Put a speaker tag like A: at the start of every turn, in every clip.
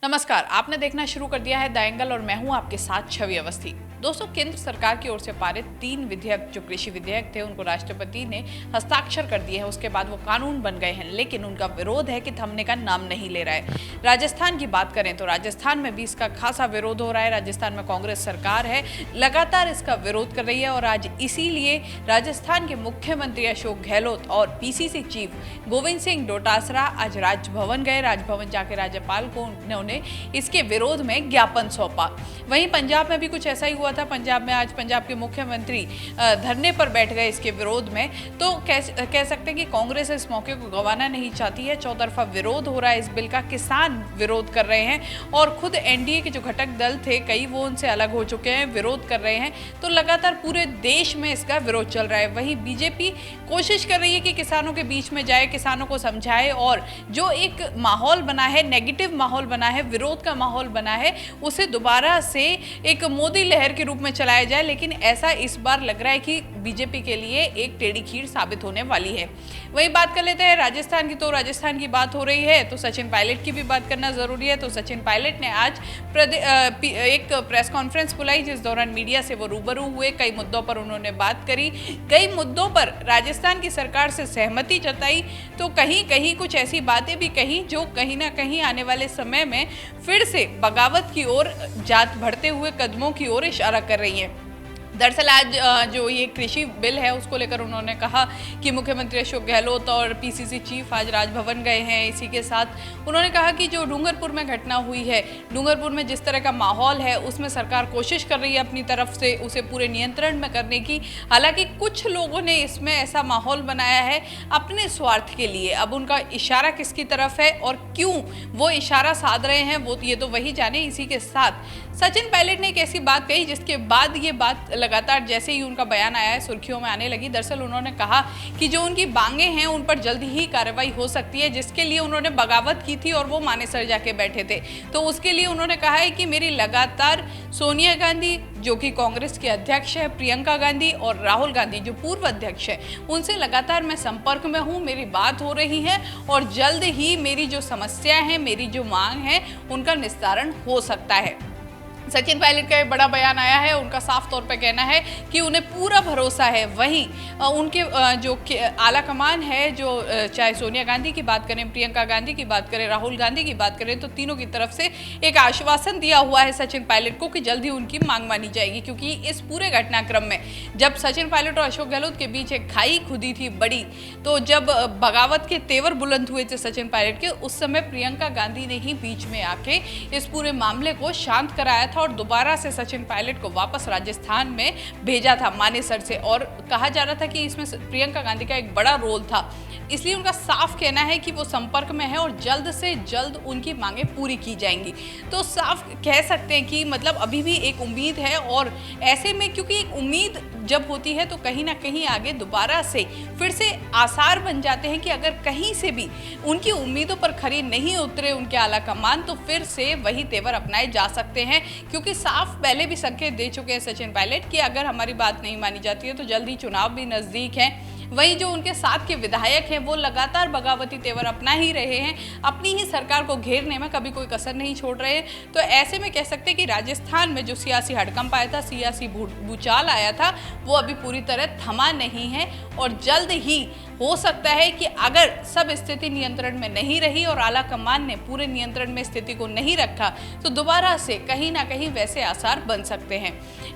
A: नमस्कार, आपने देखना शुरू कर दिया है द एंगल और मैं हूं आपके साथ छवि अवस्थी। दोस्तों, केंद्र सरकार की ओर से पारित 3 विधेयक जो कृषि विधेयक थे उनको राष्ट्रपति ने हस्ताक्षर कर दिए हैं। उसके बाद वो कानून बन गए हैं, लेकिन उनका विरोध है कि थमने का नाम नहीं ले रहा है। राजस्थान की बात करें तो राजस्थान में भी इसका खासा विरोध हो रहा है। राजस्थान में कांग्रेस सरकार है, लगातार इसका विरोध कर रही है और आज इसीलिए राजस्थान के मुख्यमंत्री अशोक गहलोत और पीसीसी चीफ गोविंद सिंह डोटासरा आज राजभवन गए। राजभवन जाके राज्यपाल को उन्होंने इसके विरोध में ज्ञापन सौंपा। वहीं पंजाब में भी कुछ ऐसा ही हुआ था। पंजाब में आज पंजाब के मुख्यमंत्री धरने पर बैठ गए इसके विरोध में। तो कह सकते हैं कि कांग्रेस इस मौके को गंवाना नहीं चाहती है। चौतरफा विरोध हो रहा है इस बिल का, किसान विरोध कर रहे हैं और खुद एनडीए के जो घटक दल थे कई वो उनसे अलग हो चुके हैं, विरोध कर रहे हैं। तो लगातार पूरे देश में इसका विरोध चल रहा है। वहीं बीजेपी कोशिश कर रही है कि किसानों के बीच में जाए, किसानों को समझाए और जो एक माहौल बना है, नेगेटिव माहौल बना है, विरोध का माहौल बना है, उसे दोबारा से एक मोदी लहर के रूप में चलाया जाए। लेकिन ऐसा इस बार लग रहा है कि बीजेपी के लिए एक टेढ़ी खीर साबित होने वाली है। वही बात कर लेते हैं राजस्थान की। तो राजस्थान की बात हो रही है तो सचिन पायलट की भी बात करना जरूरी है। तो सचिन पायलट ने आज एक प्रेस कॉन्फ्रेंस बुलाई जिस दौरान मीडिया से वो रूबरू हुए। कई मुद्दों पर उन्होंने बात करी, कई मुद्दों पर राजस्थान की सरकार से सहमति जताई। तो कहीं कहीं कुछ ऐसी बातें भी कही जो कहीं ना कहीं आने वाले समय में फिर से बगावत की ओर, जात बढ़ते हुए कदमों की ओर इशारा कर रही है। दरअसल आज जो ये कृषि बिल है उसको लेकर उन्होंने कहा कि मुख्यमंत्री अशोक गहलोत और पीसीसी चीफ आज राजभवन गए हैं। इसी के साथ उन्होंने कहा कि जो डूंगरपुर में घटना हुई है, डूंगरपुर में जिस तरह का माहौल है उसमें सरकार कोशिश कर रही है अपनी तरफ से उसे पूरे नियंत्रण में करने की। हालांकि कुछ लोगों ने इसमें ऐसा माहौल बनाया है अपने स्वार्थ के लिए। अब उनका इशारा किसकी तरफ है और क्यों वो इशारा साध रहे हैं वो ये तो वही जाने। इसी के साथ सचिन पायलट ने एक ऐसी बात कही जिसके बाद ये बात लगातार जैसे ही उनका बयान आया है सुर्खियों में आने लगी। दरअसल उन्होंने कहा कि जो उनकी मांगे हैं उन पर जल्द ही कार्रवाई हो सकती है, जिसके लिए उन्होंने बगावत की थी और वो मानेसर जाके बैठे थे। तो उसके लिए उन्होंने कहा है कि मेरी लगातार सोनिया गांधी जो कि कांग्रेस के अध्यक्ष है, प्रियंका गांधी और राहुल गांधी जो पूर्व अध्यक्ष है, उनसे लगातार मैं संपर्क में हूं, मेरी बात हो रही है और जल्द ही मेरी जो समस्या है, मेरी जो मांग है उनका निस्तारण हो सकता है। सचिन पायलट का एक बड़ा बयान आया है। उनका साफ तौर पर कहना है कि उन्हें पूरा भरोसा है। वहीं उनके जो आला कमान है, जो चाहे सोनिया गांधी की बात करें, प्रियंका गांधी की बात करें, राहुल गांधी की बात करें, तो तीनों की तरफ से एक आश्वासन दिया हुआ है सचिन पायलट को कि जल्द ही उनकी मांग मानी जाएगी। क्योंकि इस पूरे घटनाक्रम में जब सचिन पायलट और अशोक गहलोत के बीच एक खाई खुदी थी बड़ी, तो जब बगावत के तेवर बुलंद हुए थे सचिन पायलट के, उस समय प्रियंका गांधी ने ही बीच में आके इस पूरे मामले को शांत कराया था और दोबारा से सचिन पायलट को वापस राजस्थान में भेजा था मानेसर से। और कहा जा रहा था कि इसमें प्रियंका गांधी का एक बड़ा रोल था। इसलिए उनका साफ कहना है कि वो संपर्क में है और जल्द से जल्द उनकी मांगे पूरी की जाएंगी। तो साफ कह सकते हैं कि मतलब अभी भी एक उम्मीद है। और ऐसे में क्योंकि एक उम्मीद जब होती है तो कहीं ना कहीं आगे दोबारा से फिर से आसार बन जाते हैं कि अगर कहीं से भी उनकी उम्मीदों पर खरी नहीं उतरे उनके आला कमान, तो फिर से वही तेवर अपनाए जा सकते हैं। क्योंकि साफ पहले भी संकेत दे चुके हैं सचिन पायलट कि अगर हमारी बात नहीं मानी जाती है तो जल्द ही चुनाव भी नजदीक है। वहीं जो उनके साथ के विधायक हैं वो लगातार बगावती तेवर अपना ही रहे हैं, अपनी ही सरकार को घेरने में कभी कोई कसर नहीं छोड़ रहे हैं। तो ऐसे में कह सकते हैं कि राजस्थान में जो सियासी हड़कंप आया था, सियासी भूचाल आया था, वो अभी पूरी तरह थमा नहीं है। और जल्द ही हो सकता है कि अगर सब स्थिति नियंत्रण में नहीं रही और आला कमान ने पूरे नियंत्रण में स्थिति को नहीं रखा तो दोबारा से कहीं ना कहीं वैसे आसार बन सकते हैं।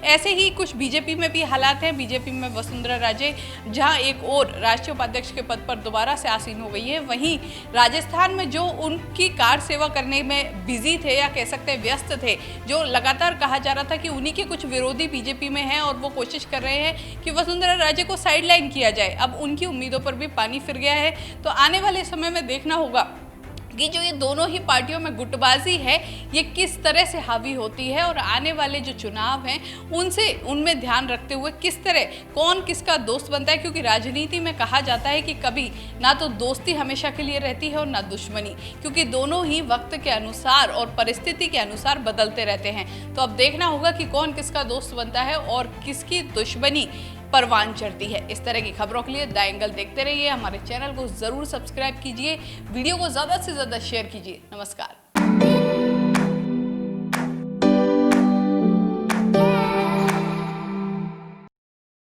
A: ऐसे ही कुछ बीजेपी में भी हालात हैं। बीजेपी में वसुंधरा राजे जहां एक और राष्ट्रीय उपाध्यक्ष के पद पर दोबारा से आसीन हो गई है, वहीं राजस्थान में जो उनकी कार सेवा करने में बिजी थे या कह सकते हैं व्यस्त थे, जो लगातार कहा जा रहा था कि उन्हीं के कुछ विरोधी बीजेपी में हैं और वो कोशिश कर रहे हैं कि वसुंधरा राजे को साइडलाइन किया जाए। अब उनकी उम्मीदों पर भी पानी फिर गया है। तो आने वाले समय में देखना होगा कि जो ये दोनों ही पार्टियों में गुटबाजी है ये किस तरह से हावी होती है और आने वाले जो चुनाव हैं उनमें ध्यान रखते हुए किस तरह कौन किसका दोस्त बनता है। क्योंकि राजनीति में कहा जाता है कि कभी ना तो दोस्ती हमेशा के लिए रहती है और ना दुश्मनी, क्योंकि दोनों ही वक्त के अनुसार और परिस्थिति के अनुसार बदलते रहते हैं। तो अब देखना होगा कि कौन किसका दोस्त बनता है और किसकी दुश्मनी परवान चढ़ती है। इस तरह की खबरों के लिए द एंगल देखते रहिए। हमारे चैनल को जरूर सब्सक्राइब कीजिए, वीडियो को ज़्यादा से ज़्यादा शेयर कीजिए। नमस्कार।